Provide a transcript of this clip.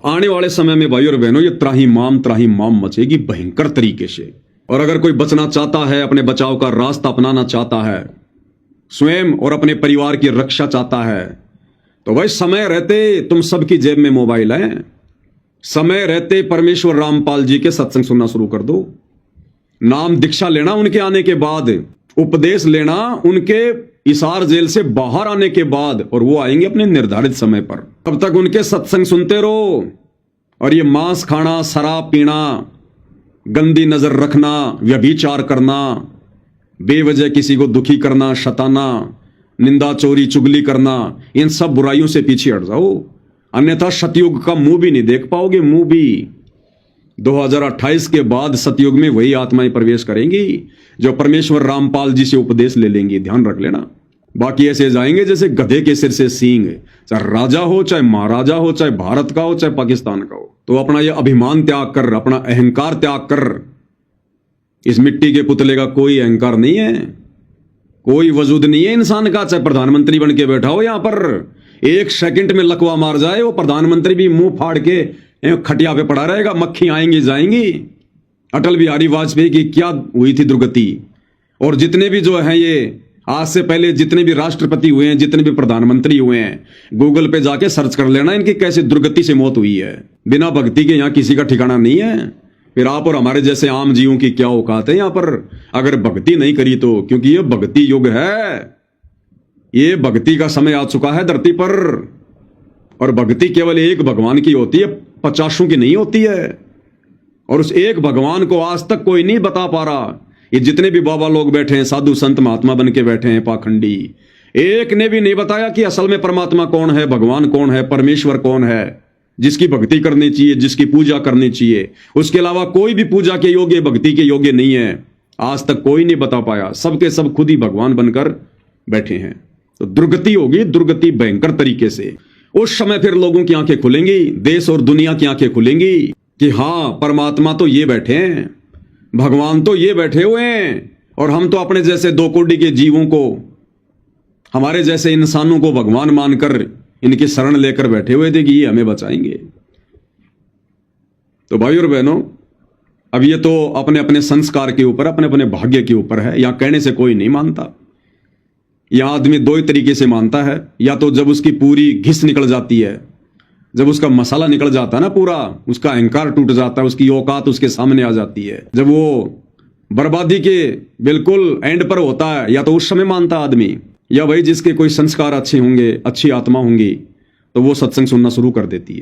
आने वाले समय में भाई और बहनों ये त्राही माम मचेगी भयंकर तरीके से। और अगर कोई बचना चाहता है, अपने बचाव का रास्ता अपनाना चाहता है, स्वयं और अपने परिवार की रक्षा चाहता है, तो भाई समय रहते तुम सबकी जेब में मोबाइल है, समय रहते परमेश्वर रामपाल जी के सत्संग सुनना शुरू कर दो, नाम दीक्षा लेना उनके आने के बाद, उपदेश लेना उनके इसार जेल से बाहर आने के बाद, और वो आएंगे अपने निर्धारित समय पर। तब तक उनके सत्संग सुनते रहो। और ये मांस खाना, शराब पीना, गंदी नजर रखना, व्यभिचार करना, बेवजह किसी को दुखी करना, शताना, निंदा, चोरी, चुगली करना, इन सब बुराइयों से पीछे हट जाओ, अन्यथा सतयुग का मुंह भी नहीं देख पाओगे। मुंह भी 2028 के बाद सतयुग में वही आत्माएं प्रवेश करेंगी जो परमेश्वर रामपाल जी से उपदेश ले लेंगी, ध्यान रख लेना। बाकी ऐसे जाएंगे जैसे गधे के सिर से सींग, चाहे राजा हो, चाहे महाराजा हो, चाहे भारत का हो, चाहे पाकिस्तान का हो। तो अपना ये अभिमान त्याग कर, अपना अहंकार त्याग कर। इस मिट्टी के पुतले का कोई अहंकार नहीं है, कोई वजूद नहीं है इंसान का। चाहे प्रधानमंत्री बन के बैठा हो यहां पर, एक सेकंड में लकवा मार जाए वो प्रधानमंत्री भी मुंह फाड़ के खटिया पे पड़ा रहेगा, मक्खी आएंगी जाएंगी। अटल बिहारी वाजपेयी की क्या हुई थी दुर्गति। और जितने भी जो हैं ये आज से पहले जितने भी राष्ट्रपति हुए हैं, जितने भी प्रधानमंत्री हुए हैं, गूगल पे जाके सर्च कर लेना इनकी कैसे दुर्गति से मौत हुई है। बिना भक्ति के यहां किसी का ठिकाना नहीं है। फिर आप और हमारे जैसे आम जीवों की क्या औकात है यहां पर, अगर भक्ति नहीं करी तो। क्योंकि ये भक्ति युग है, ये भक्ति का समय आ चुका है धरती पर। और भक्ति केवल एक भगवान की होती है, 50 की नहीं होती है। और उस एक भगवान को आज तक कोई नहीं बता पा रहा। ये जितने भी बाबा लोग बैठे हैं, साधु संत महात्मा बन के बैठे हैं पाखंडी, एक ने भी नहीं बताया कि असल में परमात्मा कौन है, भगवान कौन है, परमेश्वर कौन है, जिसकी भक्ति करनी चाहिए, जिसकी पूजा करनी चाहिए। उसके अलावा कोई भी पूजा के योग्य, भक्ति के योग्य नहीं है। आज तक कोई नहीं बता पाया। सबके सब खुद ही भगवान बनकर बैठे हैं। तो दुर्गति होगी, दुर्गति भयंकर तरीके से। उस समय फिर लोगों की आंखें खुलेंगी, देश और दुनिया की आंखें खुलेंगी कि हां, परमात्मा तो ये बैठे हैं, भगवान तो ये बैठे हुए हैं, और हम तो अपने जैसे 2 कोटि के जीवों को, हमारे जैसे इंसानों को भगवान मानकर इनकी शरण लेकर बैठे हुए थे कि ये हमें बचाएंगे। तो भाई और बहनों, अब ये तो अपने अपने संस्कार के ऊपर, अपने अपने भाग्य के ऊपर है। यहां कहने से कोई नहीं मानता। यहां आदमी 2 ही तरीके से मानता है, या तो जब उसकी पूरी घिस निकल जाती है, जब उसका मसाला निकल जाता है ना पूरा, उसका अहंकार टूट जाता है, उसकी औकात उसके सामने आ जाती है, जब वो बर्बादी के बिल्कुल एंड पर होता है, या तो उस समय मानता आदमी, या भाई जिसके कोई संस्कार अच्छे होंगे, अच्छी आत्मा होंगी, तो वो सत्संग सुनना शुरू कर देती है।